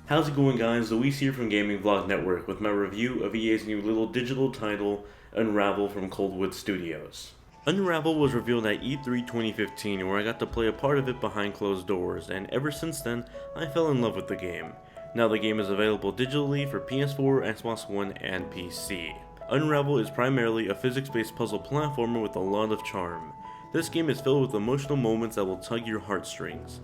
How's it going, guys? Luis here from Gaming Vlog Network with my review of EA's new little digital title, Unravel from Coldwood Studios. Unravel was revealed at E3 2015, where I got to play a part of it behind closed doors, and ever since then, I fell in love with the game. Now the game is available digitally for PS4, Xbox One, and PC. Unravel is primarily a physics-based puzzle platformer with a lot of charm. This game is filled with emotional moments that will tug your heartstrings.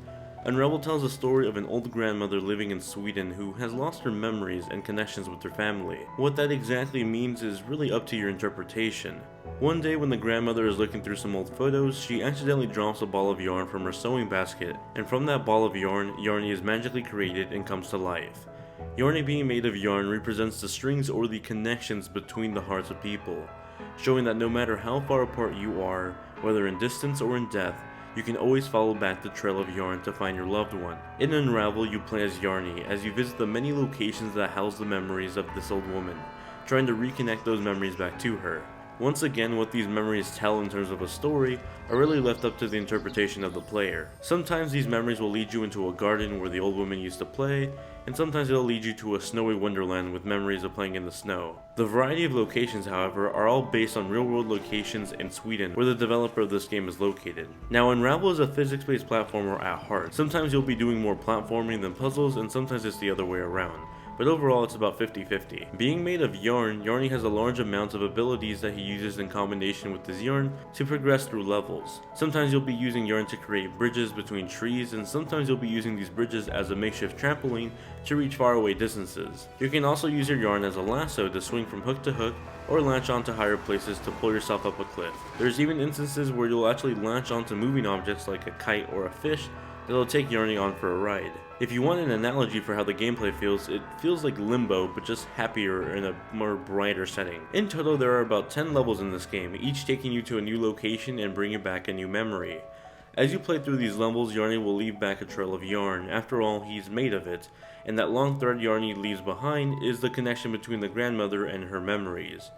Unravel tells the story of an old grandmother living in Sweden who has lost her memories and connections with her family. What that exactly means is really up to your interpretation. One day when the grandmother is looking through some old photos, she accidentally drops a ball of yarn from her sewing basket, and from that ball of yarn, Yarny is magically created and comes to life. Yarny being made of yarn represents the strings or the connections between the hearts of people, showing that no matter how far apart you are, whether in distance or in death, you can always follow back the trail of yarn to find your loved one. In Unravel, you play as Yarny as you visit the many locations that house the memories of this old woman, trying to reconnect those memories back to her. Once again, what these memories tell in terms of a story are really left up to the interpretation of the player. Sometimes these memories will lead you into a garden where the old woman used to play, and sometimes it'll lead you to a snowy wonderland with memories of playing in the snow. The variety of locations, however, are all based on real-world locations in Sweden, where the developer of this game is located. Now, Unravel is a physics-based platformer at heart. Sometimes you'll be doing more platforming than puzzles, and sometimes it's the other way around. But overall it's about 50-50. Being made of yarn, Yarny has a large amount of abilities that he uses in combination with his yarn to progress through levels. Sometimes you'll be using yarn to create bridges between trees, and sometimes you'll be using these bridges as a makeshift trampoline to reach faraway distances. You can also use your yarn as a lasso to swing from hook to hook, or latch onto higher places to pull yourself up a cliff. There's even instances where you'll actually latch onto moving objects like a kite or a fish that'll take Yarny on for a ride. If you want an analogy for how the gameplay feels, it feels like Limbo, but just happier in a more brighter setting. In total, there are about 10 levels in this game, each taking you to a new location and bringing back a new memory. As you play through these levels, Yarny will leave back a trail of yarn. After all, he's made of it, and that long thread Yarny leaves behind is the connection between the grandmother and her memories.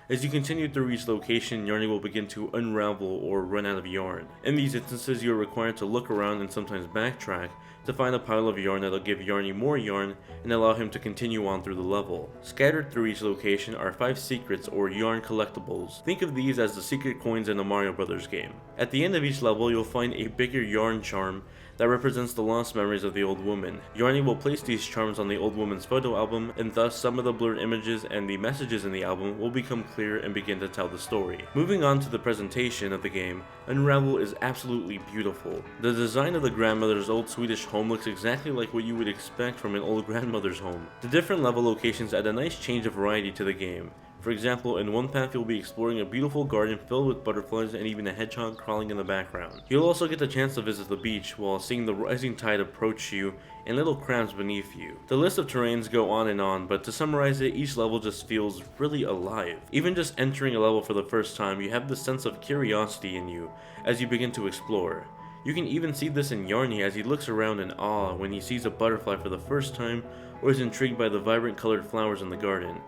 As you continue through each location, Yarny will begin to unravel or run out of yarn. In these instances, you are required to look around and sometimes backtrack to find a pile of yarn that'll give Yarny more yarn and allow him to continue on through the level. Scattered through each location are 5 secrets or yarn collectables. Think of these as the secret coins in the Mario Brothers game. At the end of each level, you'll find a bigger yarn charm that represents the lost memories of the old woman. Yarny will place these charms on the old woman's photo album, and thus some of the blurred images and the messages in the album will become clear and begin to tell the story. Moving on to the presentation of the game, Unravel is absolutely beautiful. The design of the grandmother's old Swedish home looks exactly like what you would expect from an old grandmother's home. The different level locations add a nice change of variety to the game. For example, in one path you'll be exploring a beautiful garden filled with butterflies and even a hedgehog crawling in the background. You'll also get the chance to visit the beach while seeing the rising tide approach you and little crabs beneath you. The list of terrains go on and on, but to summarize it, each level just feels really alive. Even just entering a level for the first time, you have this sense of curiosity in you as you begin to explore. You can even see this in Yarny as he looks around in awe when he sees a butterfly for the first time or is intrigued by the vibrant colored flowers in the garden.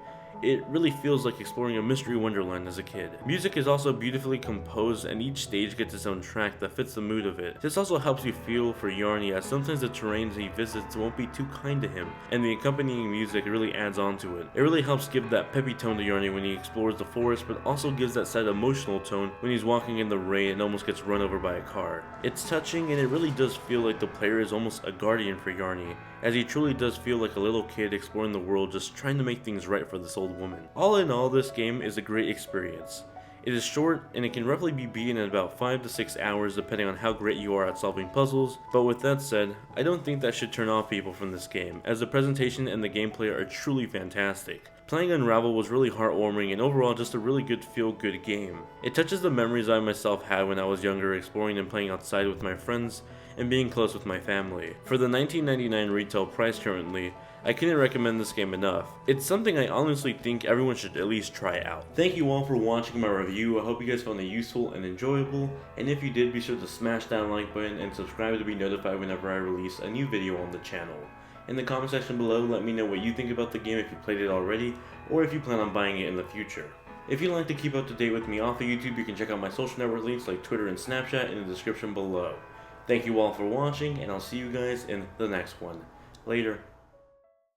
It really feels like exploring a mystery wonderland as a kid. Music is also beautifully composed, and each stage gets its own track that fits the mood of it. This also helps you feel for Yarny, as sometimes the terrains he visits won't be too kind to him, and the accompanying music really adds on to it. It really helps give that peppy tone to Yarny when he explores the forest, but also gives that sad emotional tone when he's walking in the rain and almost gets run over by a car. It's touching, and it really does feel like the player is almost a guardian for Yarny, as he truly does feel like a little kid exploring the world, just trying to make things right for this old woman. All in all, this game is a great experience. It is short, and it can roughly be beaten in about 5 to 6 hours depending on how great you are at solving puzzles, but with that said, I don't think that should turn off people from this game, as the presentation and the gameplay are truly fantastic. Playing Unravel was really heartwarming and overall just a really good feel-good game. It touches the memories I myself had when I was younger, exploring and playing outside with my friends and being close with my family. For the $19.99 retail price currently, I couldn't recommend this game enough. It's something I honestly think everyone should at least try out. Thank you all for watching my review. I hope you guys found it useful and enjoyable, and if you did, be sure to smash that like button and subscribe to be notified whenever I release a new video on the channel. In the comment section below, let me know what you think about the game if you played it already, or if you plan on buying it in the future. If you'd like to keep up to date with me off of YouTube, you can check out my social network links like Twitter and Snapchat in the description below. Thank you all for watching, and I'll see you guys in the next one. Later.